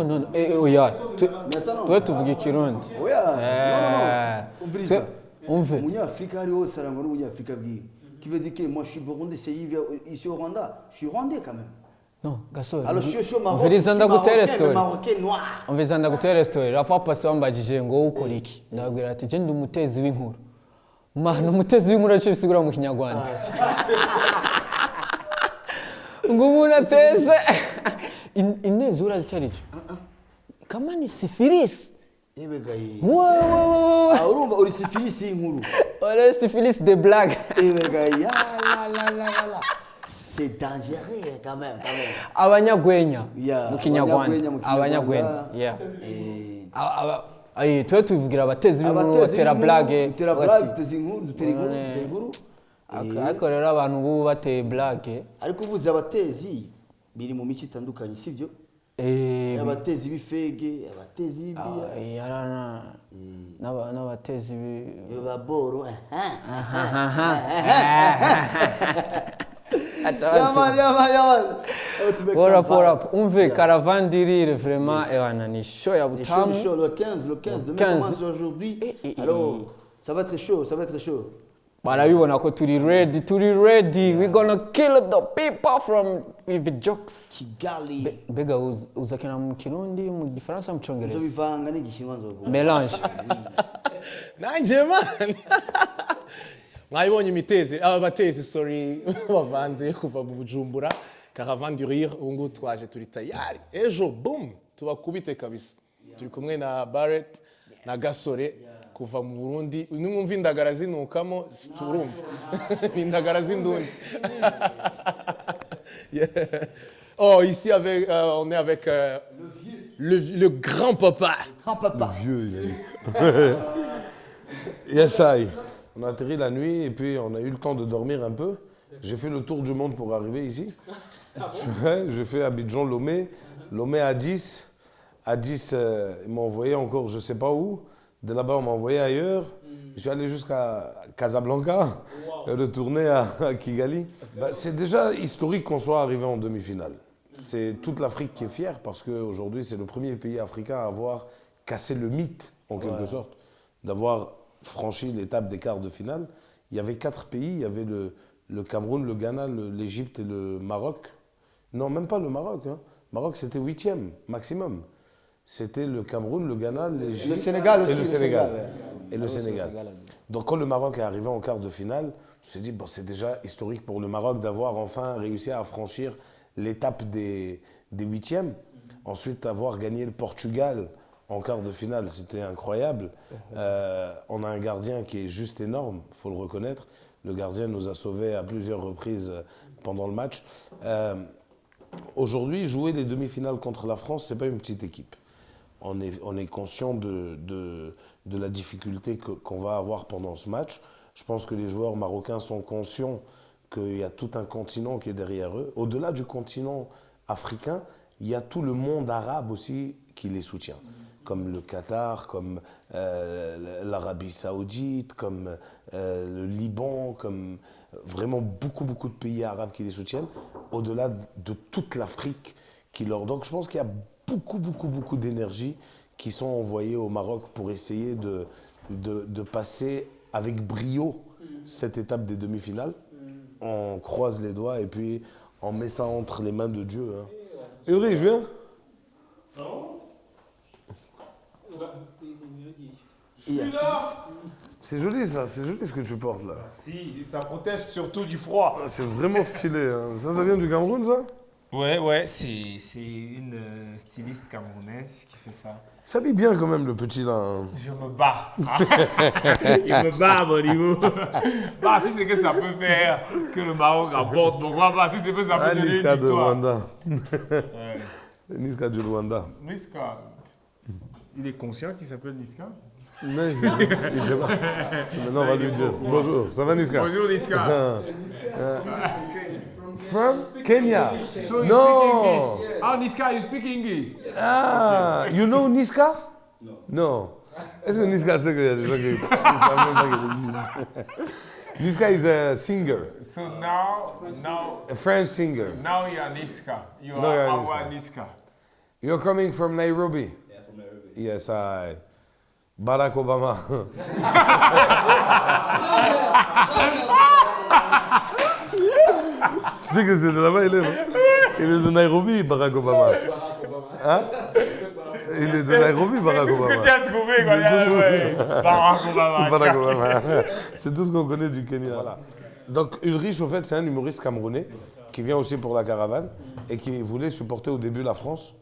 non. Oya. Maintenant. Toi, tu veux Kirundi. Oya. Non. Umviriza. Umve. Umunyafrika hariho sarangwa n'umunyafrika bwiwe. Qui veut dire que moi je suis burundais, c'est ici au Rwanda. Je suis rwandais quand même. Non, gasore. Alors je suis marocain. Umviriza ndagutera story. Marocain noir. Umviriza ndagutera story. Rafa pasi wambajije ngo ukora iki? Ndabwira ati je ndi umutezi w'inkuru. Mana umutezi w'inkuru aciye bisigura mu Kinyarwanda. Ngo umuntu ateze inezi urazicyari cyo. Kama ni syphilis. Ebegaye. Wow. Urumva uri syphilis y'inkuru. Ora syphilis de blague. Ebegaye. La. C'est dangereux quand même. Abanyagwenya Yeah, mu Kinyarwanda. Abanyagwenya. Yeah. Ayi twe tuvugira abatezi b'inkuru batera blague. Dutera blague, duteza inkuru. Ariko rero abantu bubu bateye blague. Ariko uvuze abatezi biri mu mico itandukanye sibyo? Abatezi b'ifege, abatezi b'ibiya. Yarana n'abatezi b'ababoro. Yaman. Pora. Umve Caravandirire vraiment ni show ya butamu. Le 15 demain commence aujourd'hui. Alors ça va être chaud. Barabibona ko turi ready. We gonna kill the people from with the jokes. Kigali. Mbega uzakina mu Kirundi, mu Gifaransa, mu Cyongereza. Nzobivanga n'igishinwa nzovuga. Mélange. Nanje man. Mwayibonye imitezi abatezi sorry bavanze kuva mu Bujumbura Caravandirire ungu twaje turi tayari ejo boom tubakubite kabisa turi kumwe na Barrett na Gasore kuva mu Burundi nimwumva indagara zinukamo turumva indagara zindundi. Oh ici avec on est avec le grand papa. Le vieux. Yes I. On a atterri la nuit et puis on a eu le temps de dormir un peu. J'ai fait le tour du monde pour arriver ici. J'ai fait Abidjan, Lomé Addis. Addis, ils m'ont envoyé encore je ne sais pas où. De là-bas, on m'a envoyé ailleurs. Je suis allé jusqu'à Casablanca, retourné à Kigali. C'est déjà historique qu'on soit arrivé en demi-finale. C'est toute l'Afrique qui est fière parce qu'aujourd'hui, c'est le premier pays africain à avoir cassé le mythe, en quelque sorte, d'avoir franchi l'étape des quarts de finale. Il y avait 4 pays, il y avait le Cameroun, le Ghana, l'Égypte et le Maroc. Non, même pas le Maroc. Le Maroc, c'était 8e maximum. C'était le Cameroun, le Ghana, l'Égypte le Sénégal aussi, et le Sénégal. Donc quand le Maroc est arrivé en quart de finale, je me suis dit, bon, c'est déjà historique pour le Maroc d'avoir enfin réussi à franchir l'étape des 8e. Ensuite, avoir gagné le Portugal en quart de finale, c'était incroyable. On a un gardien qui est juste énorme, il faut le reconnaître. Le gardien nous a sauvés à plusieurs reprises pendant le match. Aujourd'hui, jouer les demi-finales contre la France, ce n'est pas une petite équipe. On est conscient de la difficulté qu'on va avoir pendant ce match. Je pense que les joueurs marocains sont conscients qu'il y a tout un continent qui est derrière eux. Au-delà du continent africain, il y a tout le monde arabe aussi qui les soutient. Comme le Qatar, comme l'Arabie Saoudite, comme le Liban, comme vraiment beaucoup de pays arabes qui les soutiennent, au-delà de toute l'Afrique qui leur... Donc je pense qu'il y a beaucoup d'énergie qui sont envoyées au Maroc pour essayer de passer avec brio cette étape des demi-finales. On croise les doigts et puis on met ça entre les mains de Dieu. Hein. Ulrich, viens. Je suis là. C'est joli ça, c'est joli ce que tu portes là. Si, ça protège surtout du froid. C'est vraiment stylé. Hein. Ça vient du Cameroun ça? Ouais, c'est une styliste camerounaise qui fait ça. S'habille bien quand même le petit là. Hein. Je me bats. Il me bat à mon niveau. Bah, si c'est que ça peut faire que le Maroc rapporte, pourquoi pas? Si c'est que ça peut donner une Niska victoire. de Rwanda. Ouais. Niska du Rwanda. Niska. Il est conscient qu'il s'appelle Niska? Non, il sait pas. Maintenant on va lui dire. Bonjour, ça va Niska? Bonjour Niska. From Kenya. So you No. speak English? Oh Niska, you speak English? Ah, you know Niska? No. Est-ce que Niska sait qu'il y a des gens qui ne savent même pas qu'elle existe? Niska is a singer, So now, a French singer. now you are Niska. You No, you are are our Niska. You're coming from Nairobi? Yeah, from Nairobi. Yes, I. Barack Obama. Tu sais que c'est de là-bas, il est, non? Il est de Nairobi, Barack Obama. Hein? Il est de Nairobi, Barack Obama. Qu'est-ce que tu as trouvé quand Barack Obama. Barack Obama. C'est tout ce qu'on connaît du Kenya. Voilà. Donc Ulrich, au fait, c'est un humoriste camerounais qui vient aussi pour la caravane et qui voulait supporter au début la France.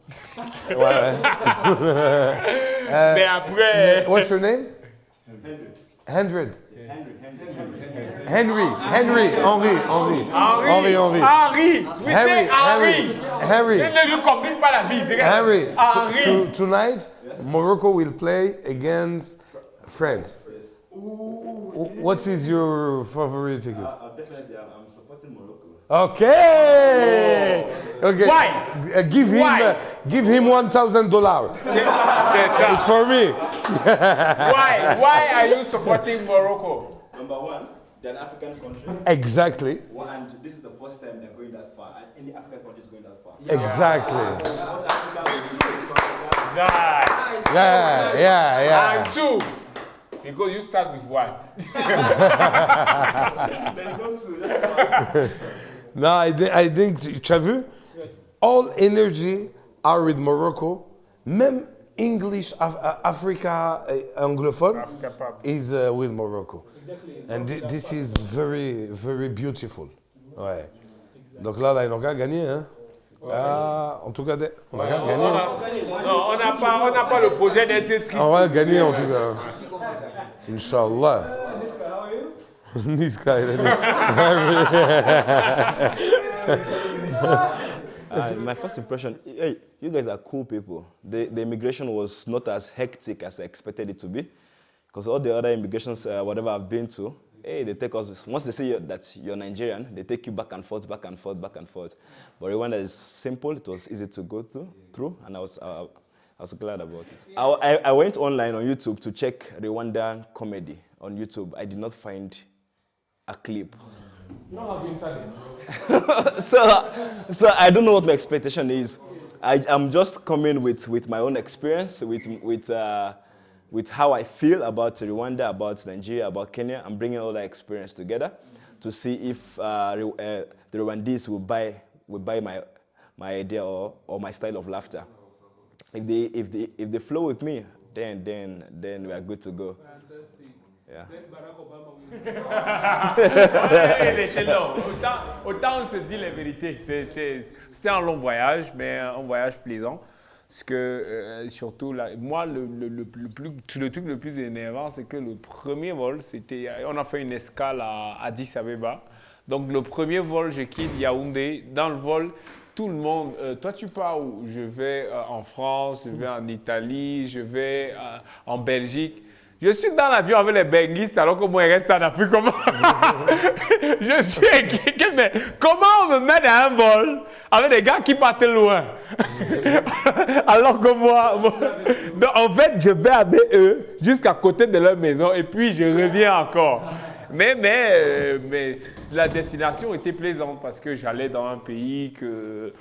Ouais. Mais après... What's your name? Henry. Henry. Oui, c'est Henry. Ne lui complique pas la vie. Henry. Henry. Tonight, Morocco will play against France. What is your favorite team? Definitely, I'm supporting Morocco. Okay. Okay. Why? Give him Why? $1,000. It's for me. Why are you supporting Morocco? Number one, they're an African country. Exactly. And this is the first time they're going that far. And any African country is going that far. Exactly. What Africa will do is Nice. Yeah. And two, because you start with one. there's no two. That's one. No, I think, tu as vu? All energy are with Morocco. Même English, Africa, anglophone is with Morocco. And this is very, very beautiful. Ouais. Donc là, ils n'ont qu'à gagner, hein? Ah, en tout cas, on a qu'à gagner. Non, on n'a pas le projet d'être triste. On va gagner en tout cas. Inch'Allah. Niska, il a dit. My first impression, hey, you guys are cool people. The immigration was not as hectic as I expected it to be. Because all the other immigrations, whatever I've been to, hey, they take us, once they say that you're Nigerian, they take you back and forth. But Rwanda is simple, it was easy to go through, and I was glad about it. I went online on YouTube to check Rwandan comedy on YouTube. I did not find a clip. You don't have internet. So I don't know what my expectation is. I'm just coming with my own experience, with how I feel about Rwanda, about Nigeria, about Kenya. I'm bringing all that experience together to see if the Rwandese will buy my idea or my style of laughter. If they flow with me, then we are good to go. Fantastic. Yeah. Then Barack Obama will. Autant on se dit la vérité. C'était un long voyage, mais un voyage plaisant. Parce que surtout, là, moi, le truc le plus énervant, c'est que le premier vol, on a fait une escale à Addis Abeba. Donc le premier vol, je quitte Yaoundé. Dans le vol, tout le monde, toi tu pars où? Je vais en France, je vais en Italie, je vais en Belgique. Je suis dans l'avion avec les benguistes alors que moi je reste en Afrique. Comment je suis inquiet, mais comment on me met dans un vol avec des gars qui partent loin alors que moi donc, en fait je vais avec eux jusqu'à côté de leur maison et puis je reviens encore. Mais la destination était plaisante parce que j'allais dans un pays que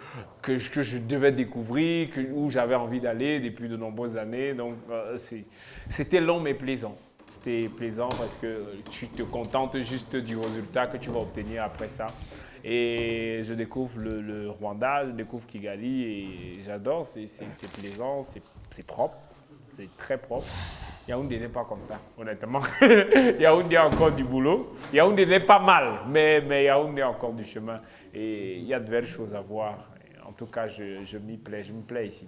je devais découvrir, où j'avais envie d'aller depuis de nombreuses années. Donc, c'était long mais plaisant. C'était plaisant parce que tu te contentes juste du résultat que tu vas obtenir après ça. Et je découvre le Rwanda, je découvre Kigali et j'adore. C'est plaisant, c'est propre, c'est très propre. Yaoundé n'est pas comme ça, honnêtement. Yaoundé a encore du boulot. Yaoundé n'est pas mal, mais Yaoundé a encore du chemin. Et il y a de belles choses à voir. En tout cas, je me plais ici.